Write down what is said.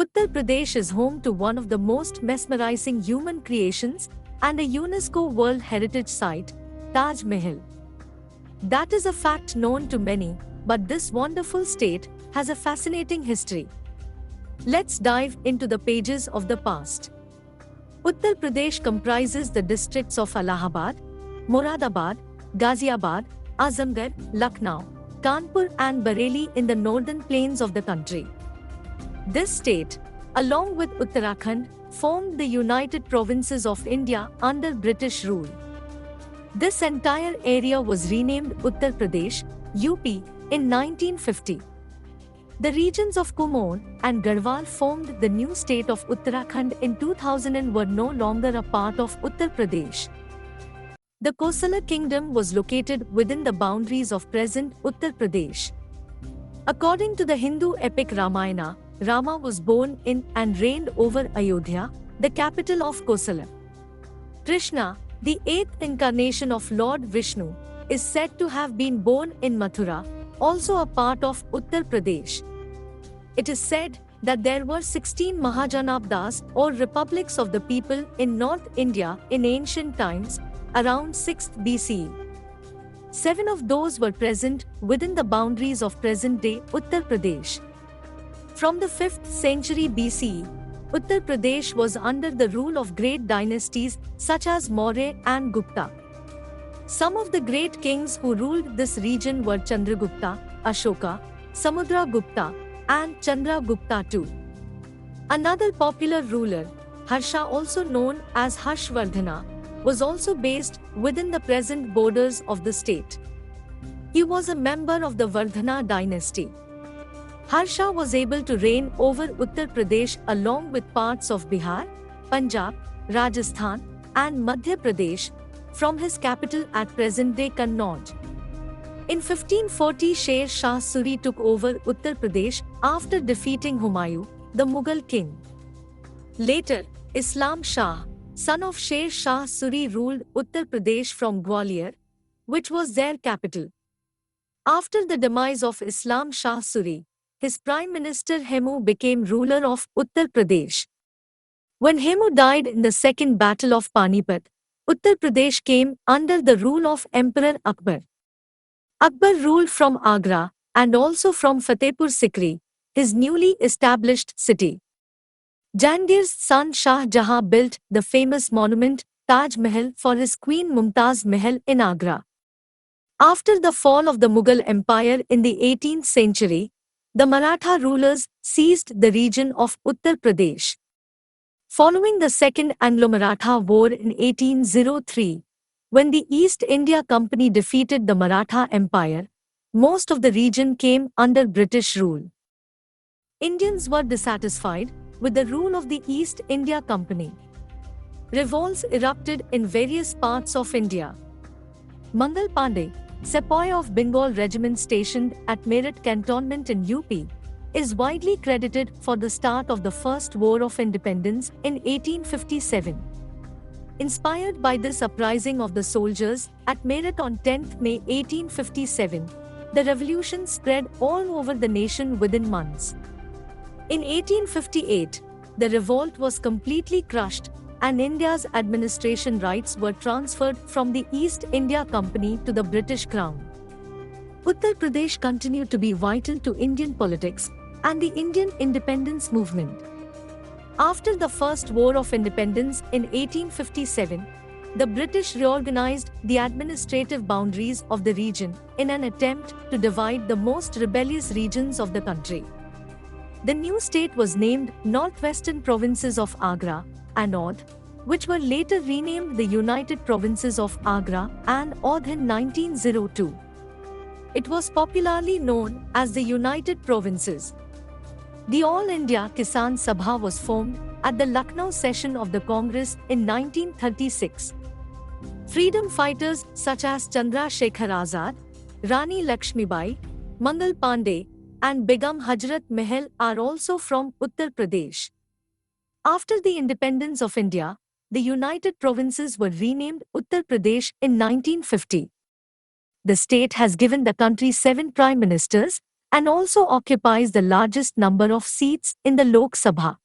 Uttar Pradesh is home to one of the most mesmerizing human creations and a UNESCO World Heritage Site, Taj Mahal. That is a fact known to many, but this wonderful state has a fascinating history. Let's dive into the pages of the past. Uttar Pradesh comprises the districts of Allahabad, Moradabad, Ghaziabad, Azamgarh, Lucknow, Kanpur and Bareilly in the northern plains of the country. This state, along with Uttarakhand, formed the United Provinces of India under British rule. This entire area was renamed Uttar Pradesh, UP, in 1950. The regions of Kumaon and Garhwal formed the new state of Uttarakhand in 2000 and were no longer a part of Uttar Pradesh. The Kosala kingdom was located within the boundaries of present Uttar Pradesh. According to the Hindu epic Ramayana, Rama was born in and reigned over Ayodhya, the capital of Kosala. Krishna, the eighth incarnation of Lord Vishnu, is said to have been born in Mathura, also a part of Uttar Pradesh. It is said that there were 16 Mahajanabdas or republics of the people in North India in ancient times, around 6th BCE. 7 of those were present within the boundaries of present-day Uttar Pradesh. From the 5th century BCE, Uttar Pradesh was under the rule of great dynasties such as Maurya and Gupta. Some of the great kings who ruled this region were Chandragupta, Ashoka, Samudragupta, and Chandragupta II. Another popular ruler, Harsha, also known as Harshvardhana, was also based within the present borders of the state. He was a member of the Vardhana dynasty. Harsha was able to reign over Uttar Pradesh along with parts of Bihar, Punjab, Rajasthan, and Madhya Pradesh from his capital at present-day Kannauj. In 1540, Sher Shah Suri took over Uttar Pradesh after defeating Humayun, the Mughal king. Later, Islam Shah, son of Sher Shah Suri, ruled Uttar Pradesh from Gwalior, which was their capital. After the demise of Islam Shah Suri, his prime minister Hemu became ruler of Uttar Pradesh. When Hemu died in the Second Battle of Panipat, Uttar Pradesh came under the rule of Emperor Akbar. Akbar ruled from Agra and also from Fatehpur Sikri, his newly established city. Jahangir's son Shah Jahan built the famous monument Taj Mahal for his queen Mumtaz Mahal in Agra. After the fall of the Mughal Empire in the 18th century, the Maratha rulers seized the region of Uttar Pradesh. Following the Second Anglo-Maratha War in 1803, when the East India Company defeated the Maratha Empire, most of the region came under British rule. Indians were dissatisfied with the rule of the East India Company. Revolts erupted in various parts of India. Mangal Pandey, Sepoy of Bengal Regiment stationed at Meerut Cantonment in UP, is widely credited for the start of the First War of Independence in 1857. Inspired by this uprising of the soldiers at Meerut on 10th May 1857, the revolution spread all over the nation within months. In 1858, the revolt was completely crushed and India's administration rights were transferred from the East India Company to the British Crown. Uttar Pradesh continued to be vital to Indian politics and the Indian independence movement. After the First War of Independence in 1857, the British reorganized the administrative boundaries of the region in an attempt to divide the most rebellious regions of the country. The new state was named Northwestern Provinces of Agra and Audh, which were later renamed the United Provinces of Agra and Audh in 1902. It was popularly known as the United Provinces. The All India Kisan Sabha was formed at the Lucknow session of the Congress in 1936. Freedom fighters such as Chandra Shekhar Azad, Rani Lakshmibai, Mangal Pandey, and Begum Hazrat Mahal are also from Uttar Pradesh. After the independence of India, the United Provinces were renamed Uttar Pradesh in 1950. The state has given the country 7 prime ministers and also occupies the largest number of seats in the Lok Sabha.